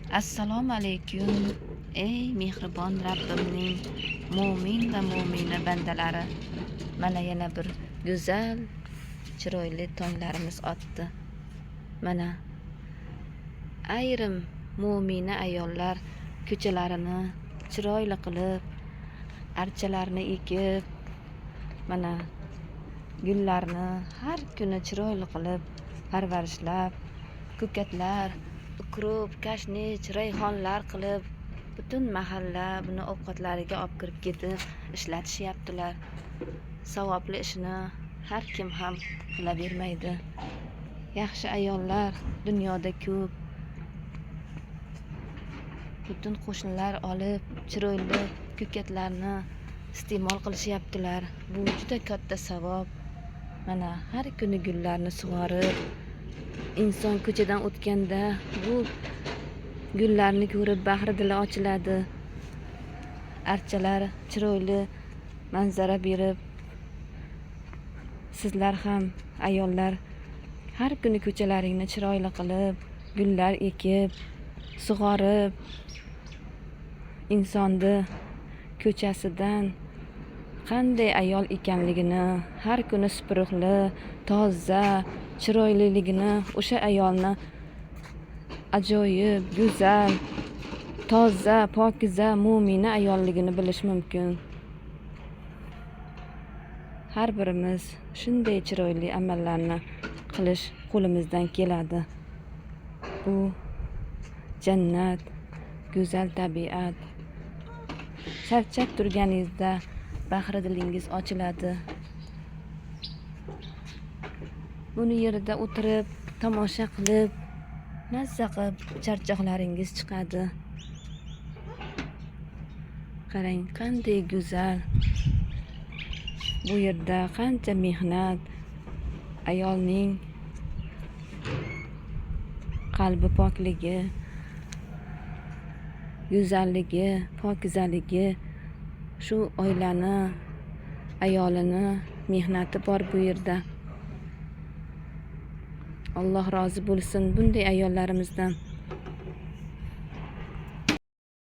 Assalomu alaykum. Ey mehribon Rabbimning mo'min va mo'mina bandalari. Mana yana bir go'zal, chiroyli tonglarimiz otdi. Mana ayrim mo'mina ayollar ko'chalarini chiroyli qilib, archalarni ekib, mana gullarni har kuni chiroyli qilib parvarishlab, ko'katlar, ukrub, kashnich, rayhonlar qilib, butun mahalla buni ovqatlariga olib kirib ketib ishlatishyaptilar. Savobli ishni har kim ham qilavermaydi. Yaxshi ayollar dunyoda ko'p. Butun qo'shnilar olib, chiroyli ko'katlarni iste'mol qilishyaptilar. Bu juda katta savob. Mana har kuni gullarni sug'orib, inson ko'chadan o'tganda bu gullarni ko'rib bahri dili ochiladi. Archalar chiroyli manzara berib, sizlar ham ayollar har kuni ko'chalaringni chiroyli qilib, gullar ekib, sug'orib, insonni ko'chasidan qanday ayol ekanligini, har kuni sipuruqli, toza, chiroyliligini, o'sha ayolni ajoyib, go'zal, toza, pokiza, mo'mina ayolligini bilish mumkin. Har birimiz shunday chiroyli amallarni qilish qo'limizdan keladi. Bu jannat, go'zal tabiat. Charchab turganingizda bahri dilingiz ochiladi. Buni yerda o'tirib, tomosha qilib, mazza qilib charchoqlaringiz chiqadi. Qarang, qanday go'zal. Bu yerda qancha mehnat, ayolning qalbi pokligi, go'zalligi, pokizaligi, shu oilani, ayolini mehnati bor bu yerda. Alloh rozi bo'lsin bunday ayollarimizdan.